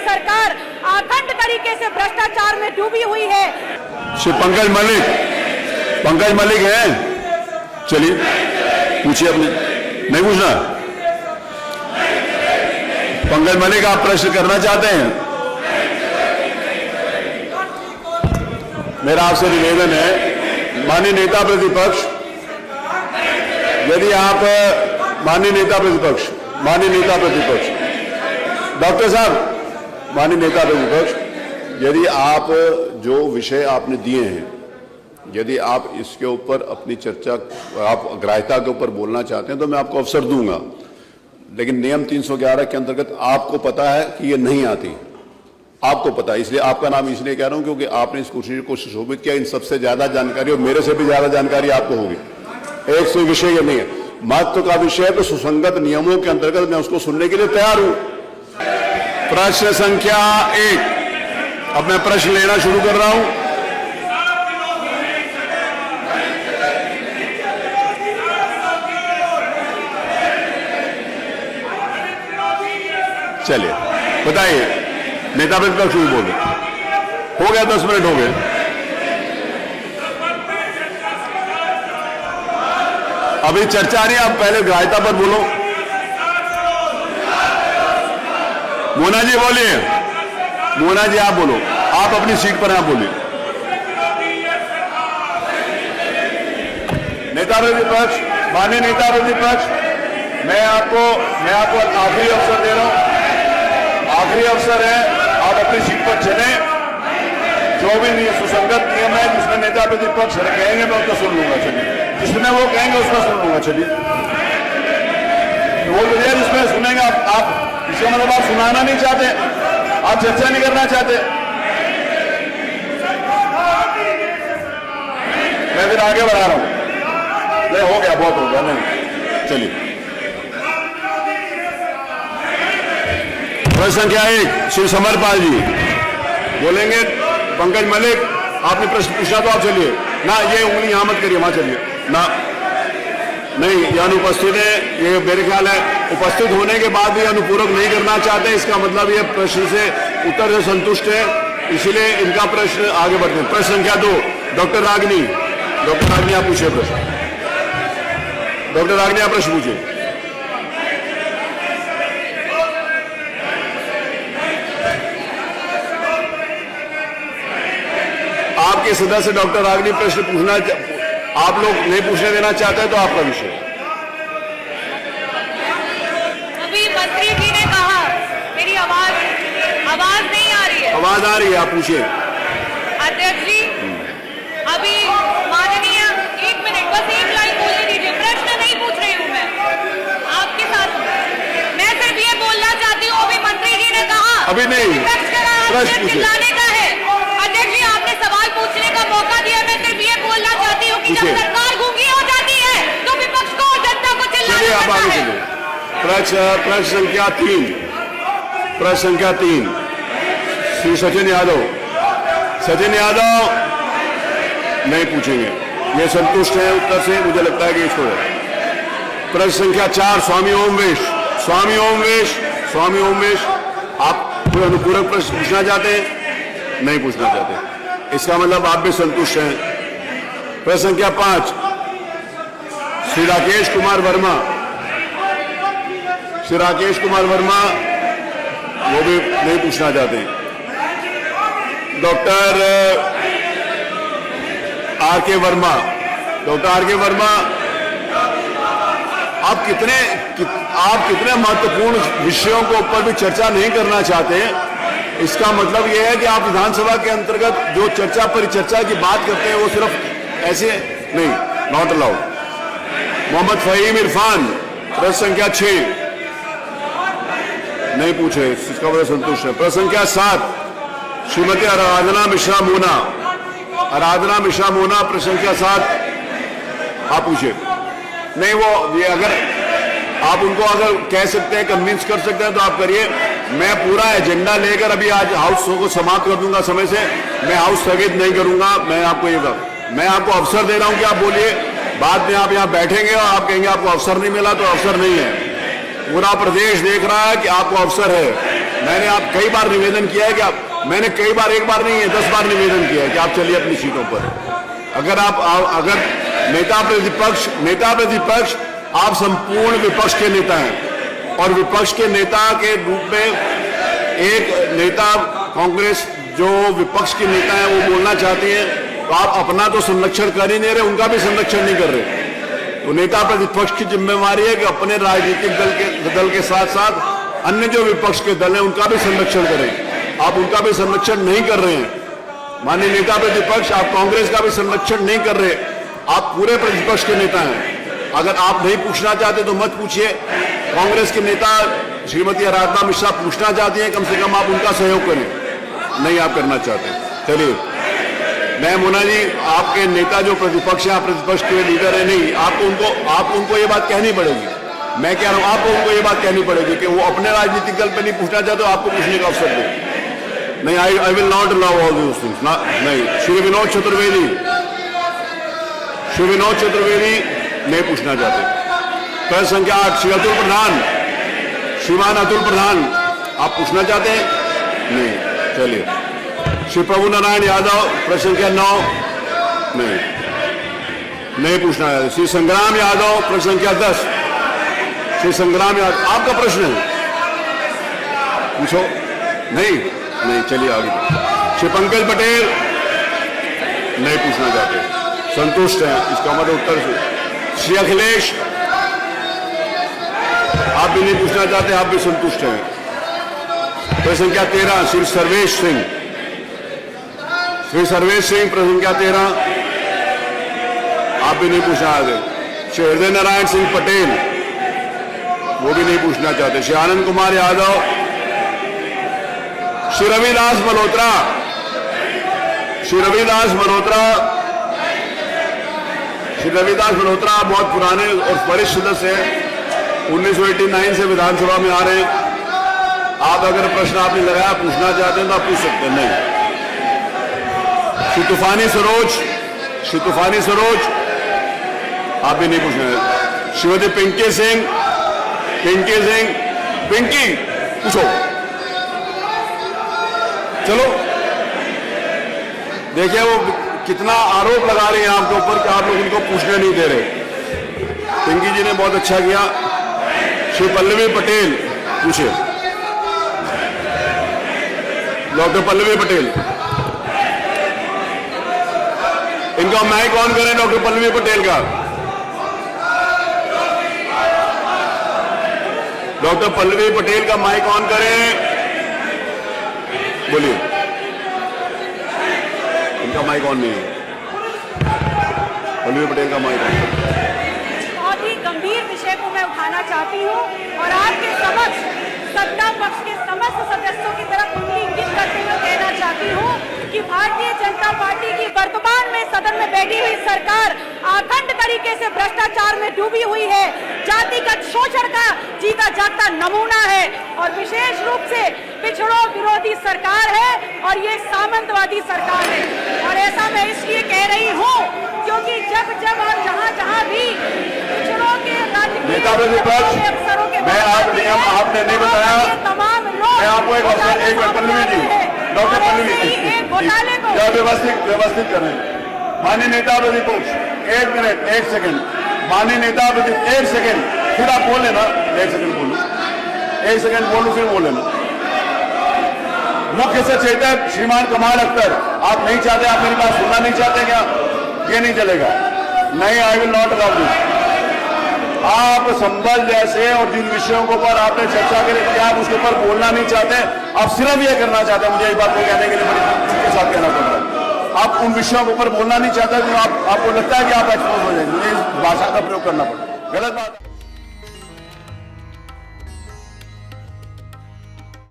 सरकार अखंड तरीके से भ्रष्टाचार में डूबी हुई है। श्री पंकज मलिक है, चलिए पूछिए। अपने नहीं पूछना? पंकज मलिक, आप प्रश्न करना चाहते हैं? मेरा आपसे निवेदन है, माननीय नेता प्रतिपक्ष, यदि आप माननीय नेता प्रतिपक्ष डॉक्टर साहब, माननीय नेता प्रतिपक्ष, यदि आप जो विषय आपने दिए हैं, यदि आप इसके ऊपर अपनी चर्चा, आप अग्राह्यता के ऊपर बोलना चाहते हैं तो मैं आपको अवसर दूंगा, लेकिन नियम 311 के अंतर्गत आपको पता है कि ये नहीं आती, आपको पता है, इसलिए आपका नाम इसलिए कह रहा हूं क्योंकि आपने इस कुर्सी को सुशोभित किया। इन सबसे ज्यादा जानकारी और मेरे से भी ज्यादा जानकारी आपको होगी। एक से विषय ये नहीं है, महत्व का विषय है, तो सुसंगत नियमों के अंतर्गत मैं उसको सुनने के लिए तैयार हूं। प्रश्न संख्या 1, अब मैं प्रश्न लेना शुरू कर रहा हूं। चलिए बताइए, नेता प्रतिपक्ष भी बोले, हो गया 10 मिनट हो गए। अभी चर्चा नहीं, आप पहले ग्राह्यता पर बोलो। मोना जी बोलिए, मोना जी आप बोलो, आप अपनी सीट पर आप बोलिए। नेता प्रतिपक्ष, माननीय नेता प्रतिपक्ष, मैं आपको आखिरी अवसर दे रहा हूं, आखिरी अवसर है, आप अपनी सीट पर चलें। जो भी सुसंगत नियम है जिसमें नेता प्रतिपक्ष कहेंगे मैं उसको सुन लूंगा, चलिए, जिसमें वो कहेंगे उसका सुन लूंगा, चलिए बोल दीजिए जिसमें सुनेंगे। आप इसका मतलब आप सुनाना नहीं चाहते, आप चर्चा नहीं करना चाहते, मैं फिर आगे बढ़ा रहा हूं। नहीं, हो गया, बहुत हो गया, नहीं, चलिए। प्रश्न संख्या 1, श्री समरपाल जी बोलेंगे। पंकज मलिक, आपने प्रश्न पूछा तो आप चलिए ना, ये उंगली यहां मत करिए, वहां चलिए ना, नहीं, ये अनुपस्थित है, ये मेरे ख्याल है उपस्थित होने के बाद भी अनुपूरक नहीं करना चाहते, इसका मतलब ये प्रश्न से उत्तर से संतुष्ट है, इसलिए इनका प्रश्न आगे बढ़ते हैं। प्रश्न संख्या 2, डॉक्टर रागिनी आप पूछिए प्रश्न। डॉक्टर रागिनी आप प्रश्न पूछिए। आपके सदस्य डॉक्टर रागिनी प्रश्न पूछना, आप लोग नहीं पूछने देना चाहते हैं तो आपका विषय। अभी मंत्री जी ने कहा, मेरी आवाज नहीं आ रही है। आवाज आ रही है, आप पूछिए। अध्यक्ष जी, अभी माननीय, 1 मिनट, बस एक लाइन बोलने दीजिए, प्रश्न नहीं पूछ रही हूँ मैं आपके साथ, मैं सिर्फ ये बोलना चाहती हूँ, अभी मंत्री जी ने कहा अभी नहीं, प्रश्न चिल्लाने का है। अध्यक्ष जी, आपने सवाल पूछने का मौका दिया, मैं सिर्फ ये बोलना चाहती हूँ कि जब सरकार गूंगी हो जाती है तो विपक्ष को और जनता को चिल्लाना पड़ता है। प्रश्न संख्या 3, श्री सचिन यादव नहीं पूछेंगे, ये संतुष्ट है उत्तर से, मुझे लगता है कि इसको। प्रश्न संख्या 4, स्वामी ओमवेश, आप कोई अनुपूरक प्रश्न पूछना चाहते हैं? नहीं पूछना चाहते, इसका मतलब आप भी संतुष्ट हैं। प्रश्न संख्या 5, श्री राकेश कुमार वर्मा, वो भी नहीं पूछना चाहते। डॉक्टर आर के वर्मा, आप कितने महत्वपूर्ण विषयों के ऊपर भी चर्चा नहीं करना चाहते, इसका मतलब यह है कि आप विधानसभा के अंतर्गत जो परिचर्चा की बात करते हैं वो सिर्फ ऐसे नहीं, नॉट अलाउड। मोहम्मद फहीम इरफान, प्रश्न संख्या 6 नहीं पूछे, इसका वजह संतुष्ट है। प्रश्न संख्या 7, श्रीमती आराधना मिश्रा मोना, प्रश्न संख्या 7 आप पूछे। नहीं, वो ये अगर आप उनको अगर कह सकते हैं, कन्विंस कर सकते हैं तो आप करिए। मैं पूरा एजेंडा लेकर अभी आज हाउस को समाप्त कर दूंगा समय से, मैं हाउस स्थगित नहीं करूंगा। मैं आपको अवसर दे रहा हूं कि आप बोलिए, बाद में आप यहां बैठेंगे और आप कहेंगे आपको अवसर नहीं मिला, तो अवसर नहीं है। पूरा प्रदेश देख रहा है कि आपको अवसर है। मैंने आप कई बार निवेदन किया है कि मैंने कई बार, एक बार नहीं है 10 बार निवेदन किया है कि आप चलिए अपनी सीटों पर। अगर नेता प्रतिपक्ष आप संपूर्ण विपक्ष के नेता हैं और विपक्ष के नेता के रूप में एक नेता कांग्रेस जो विपक्ष के नेता हैं वो बोलना चाहती है, तो आप अपना तो संरक्षण कर ही नहीं रहे, उनका भी संरक्षण नहीं कर रहे। तो नेता प्रतिपक्ष की जिम्मेवारी है कि अपने राजनीतिक दल के साथ साथ अन्य जो विपक्ष के दल हैं उनका भी संरक्षण करें। आप उनका भी संरक्षण नहीं कर रहे हैं। माननीय नेता प्रतिपक्ष, आप कांग्रेस का भी संरक्षण नहीं कर रहे। आप पूरे प्रतिपक्ष के नेता हैं। अगर आप नहीं पूछना चाहते तो मत पूछिए। कांग्रेस के नेता श्रीमती आराधना मिश्रा पूछना चाहती हैं, कम से कम आप उनका सहयोग करें। नहीं आप करना चाहते, चलिए। मैं मोना जी, आपके नेता जो प्रतिपक्ष है, आप प्रतिपक्ष के लीडर है, नहीं आपको उनको ये बात कहनी पड़ेगी। मैं कह रहा हूं आपको उनको ये बात कहनी पड़ेगी कि वो अपने राजनीतिक दल पे नहीं पूछना चाहते, आपको पूछने का अवसर दे। नहीं, I will not allow all these things. नहीं, श्री विनोद चतुर्वेदी नहीं पूछना चाहते। प्रश्न संख्या 8 श्री अतुल प्रधान, श्रीमान अतुल प्रधान, आप पूछना चाहते हैं? नहीं, चलिए। श्री प्रभु नारायण यादव, प्रश्न संख्या 9 नहीं पूछना चाहते। श्री संग्राम यादव, प्रश्न संख्या 10। श्री संग्राम यादव, आपका प्रश्न है, पूछो। नहीं, चलिए आगे। श्री पंकज पटेल नहीं पूछना चाहते, संतुष्ट हैं, इसका मतलब उत्तर से। श्री अखिलेश, आप भी नहीं पूछना चाहते, आप भी संतुष्ट हैं। प्रश्न संख्या 13 श्री सर्वेश सिंह, प्रश्न संख्या 13, आप भी नहीं पूछना चाहते। श्री हृदय नारायण सिंह पटेल, वो भी नहीं पूछना चाहते। श्री आनंद कुमार यादव, श्री रविदास मल्होत्रा, बहुत पुराने और वरिष्ठ सदस्य हैं, 1989 से विधानसभा में आ रहे हैं। आप अगर प्रश्न आपने लगाया पूछना चाहते हैं तो आप पूछ सकते हैं। नहीं। श्री तूफानी सरोज, आप भी नहीं पूछना। श्रीमती पिंकी सिंह, पूछो। चलो, देखिए वो कितना आरोप लगा रहे हैं आपके ऊपर कि आप लोग उनको पूछने नहीं दे रहे। पिंकी जी ने बहुत अच्छा किया। श्री पल्लवी पटेल, पूछिए। डॉक्टर पल्लवी पटेल, इनका माइक ऑन करें। डॉक्टर पल्लवी पटेल का, डॉक्टर पल्लवी पटेल का माइक ऑन करें, बोलिए। इनका माइक ऑन नहीं है, पल्लवी पटेल का माइक ऑन। बहुत ही गंभीर विषय को मैं उठाना चाहती हूँ और आपके समक्ष सत्ता पक्ष के समस्त सदस्यों की तरफ उंगली इंगित करते हुए कहना चाहती हूँ कि भारतीय जनता पार्टी की वर्तमान में सदन में बैठी हुई सरकार अखंड तरीके से भ्रष्टाचार में डूबी हुई है, जातिगत शोषण का जीता जागता नमूना है और विशेष रूप से पिछड़ों विरोधी सरकार है और ये सामंतवादी सरकार है। और ऐसा मैं इसलिए कह रही हूँ क्योंकि जब और जहाँ भी पिछड़ों के नेता प्रतिपक्ष, मैं आपने नहीं बताया, तमाम लोग, मैं आपको एक पल्लवी जी, डॉक्टर पल्लवी जी, व्यवस्थित करें। माननीय नेता प्रतिपक्ष, 1 मिनट 1 सेकंड। माननीय नेता प्रतिपक्ष, 1 सेकंड, फिर आप बोल लेना। 1 सेकंड बोलूं, 1 सेकंड बोलूं, फिर बोल लेना। मुख्य सचेतक श्रीमान कमाल अख्तर, आप नहीं चाहते, आप मेरी बात सुनना नहीं चाहते क्या? ये नहीं चलेगा। नहीं, I will not allow this. आप संबल जैसे और जिन विषयों के ऊपर आपने चर्चा करी थी, आप उसके ऊपर बोलना नहीं चाहते, आप सिर्फ ये करना चाहते हैं। मुझे एक बात को कहने के लिए बड़ी के साथ कहना पड़ रहा है, आप उन विषयों के ऊपर बोलना नहीं चाहते, आपको लगता है कि आप एक्सपोज हो जाएंगे। मुझे इस भाषा का प्रयोग करना पड़ेगा, गलत बात।